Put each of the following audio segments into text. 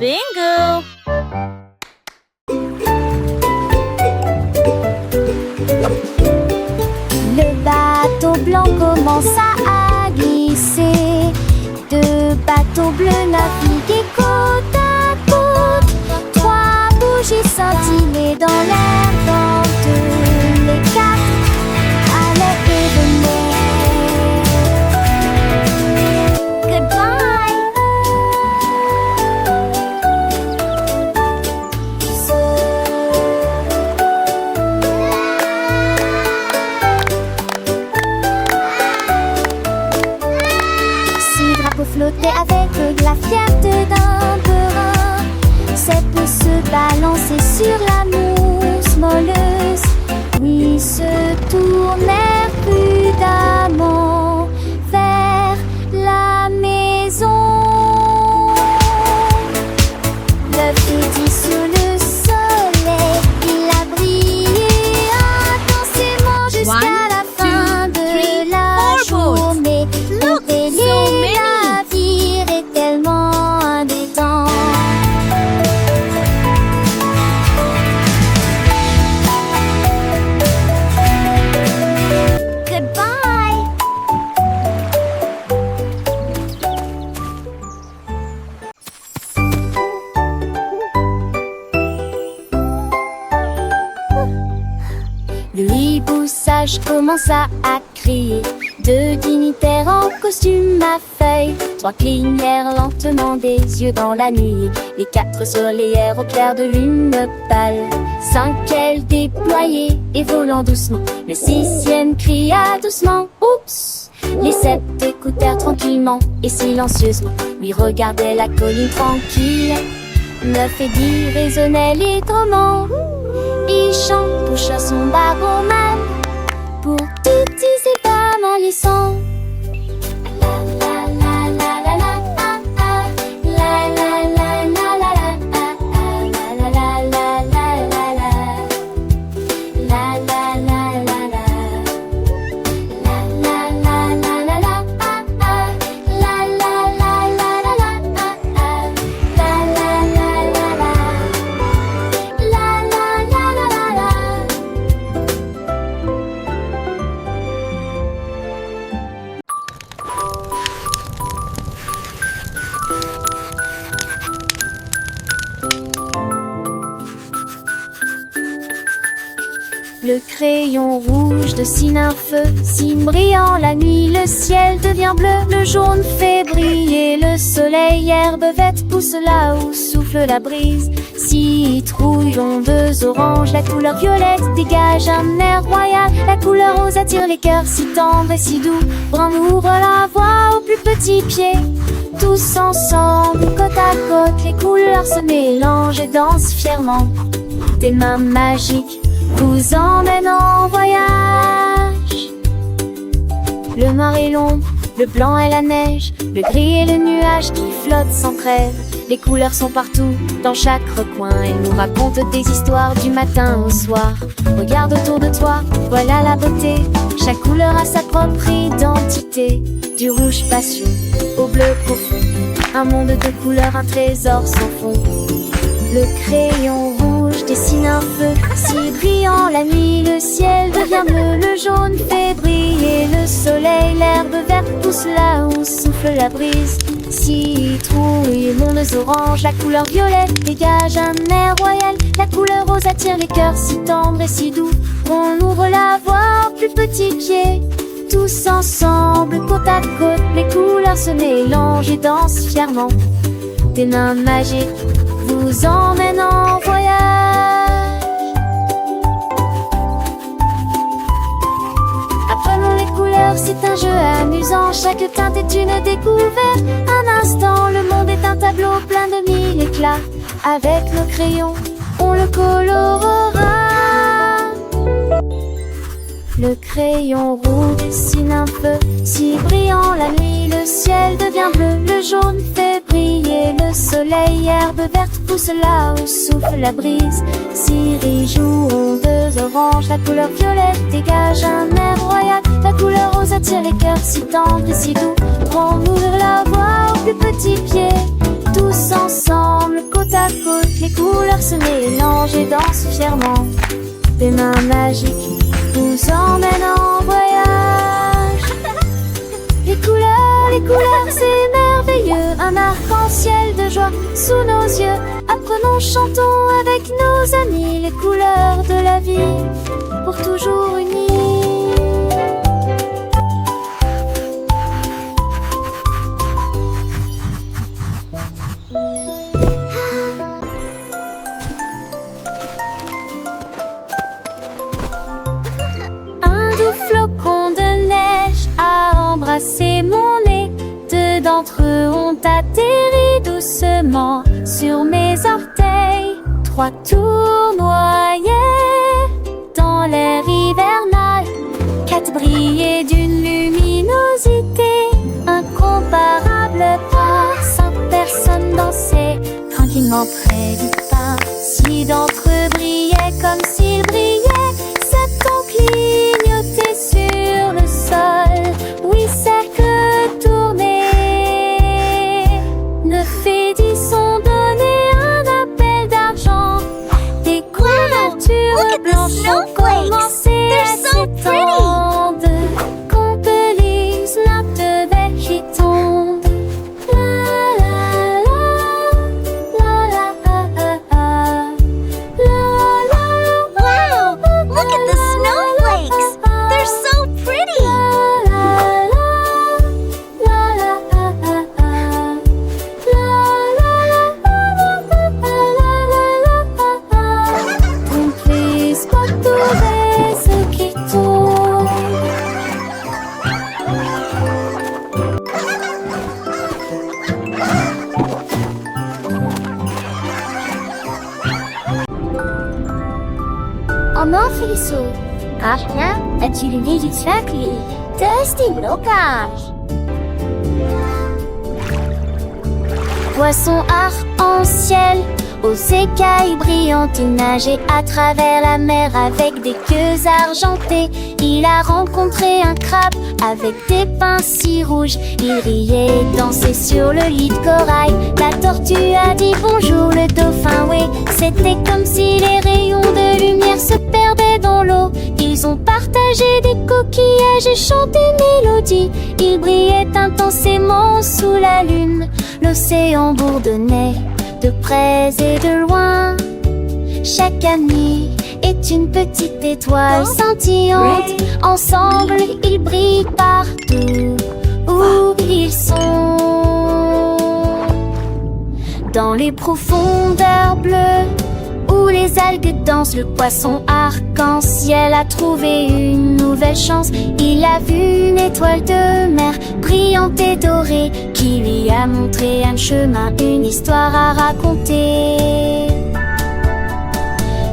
Bingo! Le bateau blanc commence à glisser. Deux bateaux bleus naviguent côte à côte. Trois bougies scintillaient dans l'air dans tous les quatre allaient et venaient. Goodbye! Six drapeaux flottaient avec la fierté d'un perin. Sept peut se balancer sur la mousse molleuse. Huit se tournèrent prudemment vers la maison. Neuf et dix sous le soleil, il a brillé intensément jusqu'à la fin de la journée. Look, so many! La vie est tellement indétente. Goodbye! Le hibou sage commença à crier. Deux dignitaires en costume à feuilles. Trois clignèrent lentement des yeux dans la nuit. Les quatre soleillèrent au clair de lune pâle. Cinq ailes déployées et volant doucement. Le sixième cria doucement « Oups !» Les sept écoutèrent tranquillement et silencieusement. Lui regardaient la colline tranquille. Neuf et dix résonnaient librement. Il chante, toucha son baromane pour tout utiliser comme en liçon. Le crayon rouge dessine un feu, si brillant la nuit, le ciel devient bleu. Le jaune fait briller le soleil, herbe verte pousse là où souffle la brise. Citrouille, ondeuse, orange, la couleur violette dégage un air royal. La couleur rose attire les cœurs si tendres et si doux. Brun ouvre la voie au plus petit pied. Tous ensemble, côte à côte, les couleurs se mélangent et dansent fièrement. Des mains magiques vous emmène en voyage. Le noir est long, le blanc est la neige, le gris est le nuage qui flotte sans trêve. Les couleurs sont partout, dans chaque recoin. Elles nous racontent des histoires du matin au soir. Regarde autour de toi, voilà la beauté. Chaque couleur a sa propre identité. Du rouge passion au bleu profond, un monde de couleurs, un trésor sans fond. Le crayon rouge dessine un feu, si brillant la nuit, le ciel devient bleu. Le jaune fait briller le soleil, l'herbe verte pousse là où souffle la brise. Citrouille, ondes orange, la couleur violette dégage un air royal. La couleur rose attire les cœurs si tendres et si doux. On ouvre la voie au plus petit pied. Tous ensemble, côte à côte, les couleurs se mélangent et dansent fièrement. Des mains magiques vous emmènent en voyage. Apprenons les couleurs, c'est un jeu amusant. Chaque teinte est une découverte. Un instant, le monde est un tableau plein de mille éclats. Avec nos crayons, on le colorera. Le crayon rouge dessine un feu, si brillant la nuit, le ciel devient bleu. Le jaune fait briller le soleil, herbe verte pousse là où souffle la brise. Ciri joue, ondeuse orange, la couleur violette dégage un air royal. La couleur rose attire les cœurs si tendres et si doux. On ouvre la voie au plus petit pied. Tous ensemble, couleurs se mélangent et dansent fièrement. Des mains magiques nous emmènent en voyage. Les couleurs, c'est merveilleux. Un arc-en-ciel de joie sous nos yeux. Apprenons, chantons avec nos amis les couleurs de la vie, pour toujours unis. Un doux flocon de neige a embrassé mon nez. Deux d'entre eux ont atterri doucement sur mes orteils. Trois tournoyaient dans l'air hivernal. Quatre brillaient d'une luminosité incomparable. Cinq personnes dansaient tranquillement près du pain. Six d'entre eux brillaient comme s'ils brillaient. Sept ont clignoté sur le sol. Oui, cercle tourné. Neuf et 10 ont donné un appel d'argent. Des couvertures blanches ont commencé à s'étendre. Compelise nappe de belle qui tombe. La la la, la la la la. Wow! Look at the snowflakes! They're so pretty! Complice pas trouver ce qui tombe. Oh non, Félissot. Ah, rien? As-tu le nez du cercle? Teste le blocage. Poisson arc-en-ciel, aux écailles brillantes, il nageait à travers la mer avec des queues argentées. Il a rencontré un crabe avec des pinces si rouges. Il riait et dansait sur le lit de corail. La tortue a dit bonjour, le dauphin, oui. C'était comme si les rayons de lumière se perdaient dans l'eau. Ils ont partagé des coquillages et chanté une mélodie. Ils brillaient intensément sous la lune. L'océan bourdonnait de près et de loin. Chaque ami est une petite étoile scintillante. Ensemble, ils brillent partout où ils sont. Dans les profondeurs bleues où les algues dansent, le poisson arc-en-ciel a trouvé une nouvelle chance. Il a vu une étoile de mer brillante et dorée qui lui a montré un chemin, une histoire à raconter.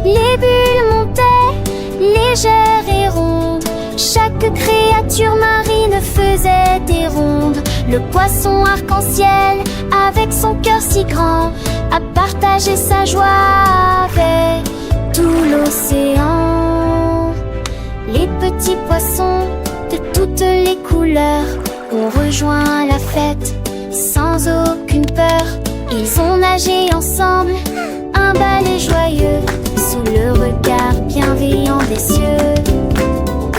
Les bulles montaient, légères et rondes. Chaque créature marine faisait des rondes. Le poisson arc-en-ciel, avec son cœur si grand, a partagé sa joie avec tout l'océan. Les petits poissons de toutes les couleurs ont rejoint la fête sans aucune peur. Ils ont nagé ensemble, un balai joyeux, sous le regard bienveillant des cieux.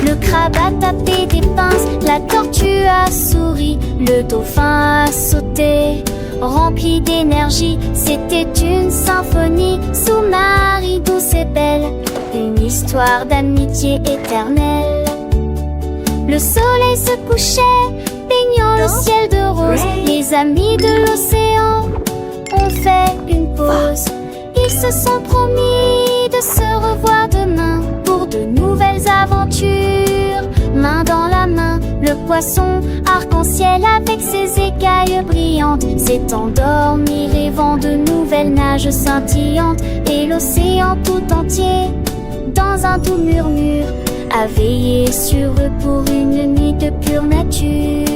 Le crabe a tapé des pinces, la tortue a souri, le dauphin a sauté, rempli d'énergie. C'était une symphonie sous Marie douce et belle, une histoire d'amitié éternelle. Le soleil se couchait, baignant le ciel de rose. Les amis de l'océan ont fait une pause. Ils se sont promis de se revoir demain pour de nouvelles aventures. Main dans la main, le poisson arc-en-ciel avec ses écailles brillantes s'est endormi rêvant de nouvelles nages scintillantes. Et l'océan tout entier, dans un doux murmure, a veillé sur eux pour une nuit de pure nature.